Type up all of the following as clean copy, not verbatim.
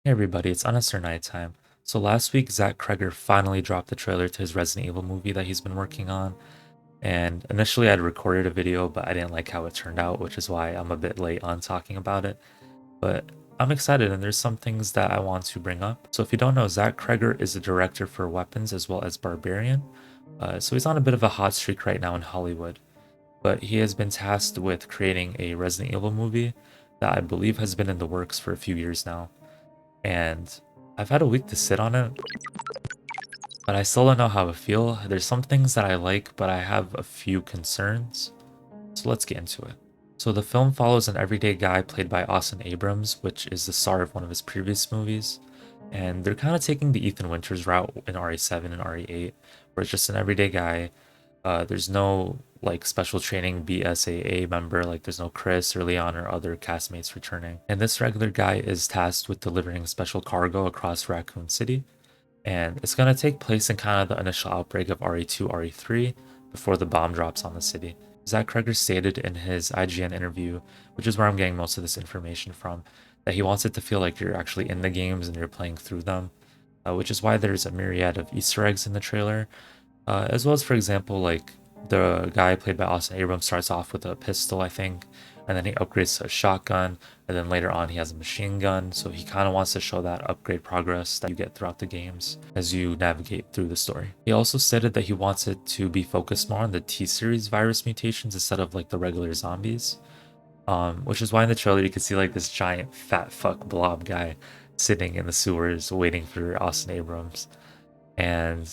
Hey everybody, it's Unnecessary Nighttime. So last week, Zach Cregger finally dropped the trailer to his Resident Evil movie that he's been working on. And initially I'd recorded a video, but I didn't like how it turned out, which is why I'm a bit late on talking about it. But I'm excited and there's some things that I want to bring up. So if you don't know, Zach Cregger is the director for Weapons as well as Barbarian. So he's on a bit of a hot streak right now in Hollywood. But he has been tasked with creating a Resident Evil movie that I believe has been in the works for a few years now. And I've had a week to sit on it, but I still don't know how I feel. There's some things that I like, but I have a few concerns. So let's get into it. So the film follows an everyday guy played by Austin Abrams, which is the star of one of his previous movies. And they're kind of taking the Ethan Winters route in RE7 and RE8, where it's just an everyday guy. There's no like special training BSAA member, like there's no Chris or Leon or other castmates returning. And this regular guy is tasked with delivering special cargo across Raccoon City. And it's going to take place in kind of the initial outbreak of RE2, RE3 before the bomb drops on the city. Zach Cregger stated in his IGN interview, which is where I'm getting most of this information from, that he wants it to feel like you're actually in the games and you're playing through them, which is why there's a myriad of Easter eggs in the trailer, as well as, for example, like the guy played by Austin Abrams starts off with a pistol, I think, and then he upgrades to a shotgun, and then later on he has a machine gun. So he kind of wants to show that upgrade progress that you get throughout the games as you navigate through the story. He also stated that he wants it to be focused more on the T-series virus mutations instead of like the regular zombies. Which is why in the trailer you can see like this giant fat fuck blob guy sitting in the sewers waiting for Austin Abrams. And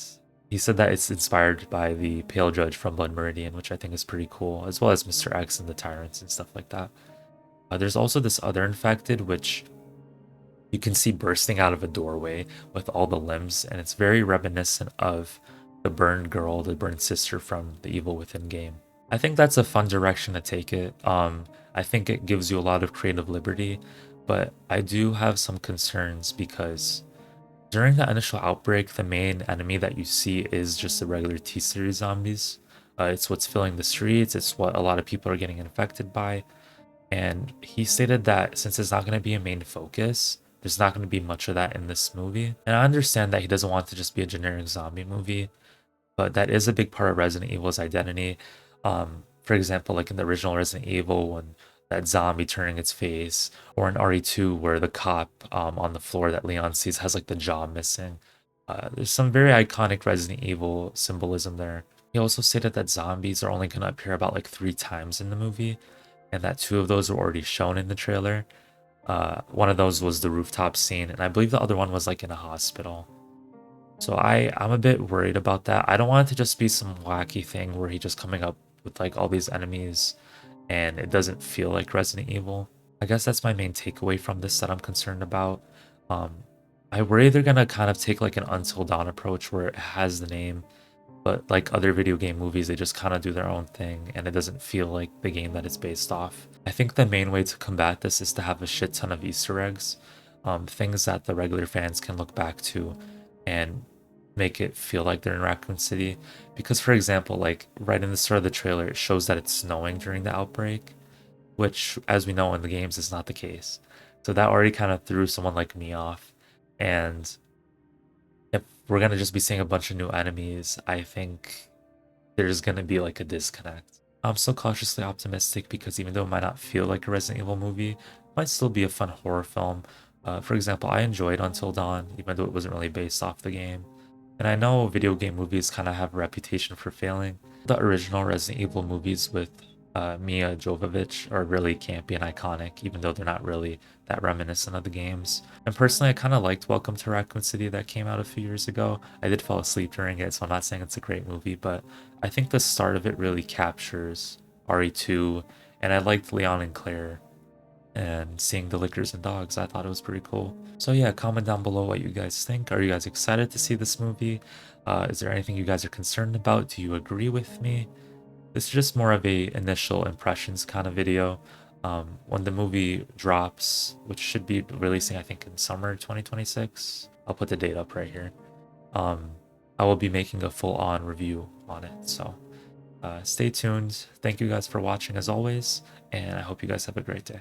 he said that it's inspired by the Pale Judge from Blood Meridian, which I think is pretty cool, as well as Mr. X and the Tyrants and stuff like that. There's also this other infected, which you can see bursting out of a doorway with all the limbs, and it's very reminiscent of the burned girl, the burned sister from the Evil Within game. I think that's a fun direction to take it. I think it gives you a lot of creative liberty, but I do have some concerns because during the initial outbreak, the main enemy that you see is just the regular T-series zombies. It's what's filling the streets, it's what a lot of people are getting infected by. And he stated that since it's not going to be a main focus, there's not going to be much of that in this movie. And I understand that he doesn't want to just be a generic zombie movie, but that is a big part of Resident Evil's identity. For example, like in the original Resident Evil, when that zombie turning its face, or in RE2, where the cop on the floor that Leon sees has like the jaw missing. There's some very iconic Resident Evil symbolism there. He also stated that zombies are only going to appear about like 3 times in the movie, and that 2 of those were already shown in the trailer. One of those was the rooftop scene, and I believe the other one was like in a hospital. So I'm a bit worried about that. I don't want it to just be some wacky thing where he just coming up with like all these enemies and it doesn't feel like Resident Evil. I guess that's my main takeaway from this that I'm concerned about. Um, I worry they're gonna kind of take like an Until Dawn approach where it has the name, but like other video game movies, they just kind of do their own thing and it doesn't feel like the game that it's based off. I think the main way to combat this is to have a shit ton of Easter eggs, things that the regular fans can look back to and make it feel like they're in Raccoon City. Because, for example, like right in the start of the trailer, it shows that it's snowing during the outbreak, which, as we know in the games, is not the case. So that already kind of threw someone like me off. And if we're gonna just be seeing a bunch of new enemies, I think there's gonna be like a disconnect. I'm still cautiously optimistic because even though it might not feel like a Resident Evil movie, it might still be a fun horror film. For example, I enjoyed Until Dawn, even though it wasn't really based off the game. And I know video game movies kind of have a reputation for failing. The original Resident Evil movies with Mia Jovovich are really campy and iconic, even though they're not really that reminiscent of the games. And personally, I kind of liked Welcome to Raccoon City that came out a few years ago. I did fall asleep during it, so I'm not saying it's a great movie, but I think the start of it really captures RE2, and I liked Leon and Claire and seeing the lickers and dogs. I thought it was pretty cool. So yeah, comment down below what you guys think. Are you guys excited to see this movie? Is there anything you guys are concerned about? Do you agree with me? This is just more of a initial impressions kind of video. When the movie drops, which should be releasing I think in summer 2026, I'll put the date up right here. I will be making a full-on review on it, so stay tuned. Thank you guys for watching as always, and I hope you guys have a great day.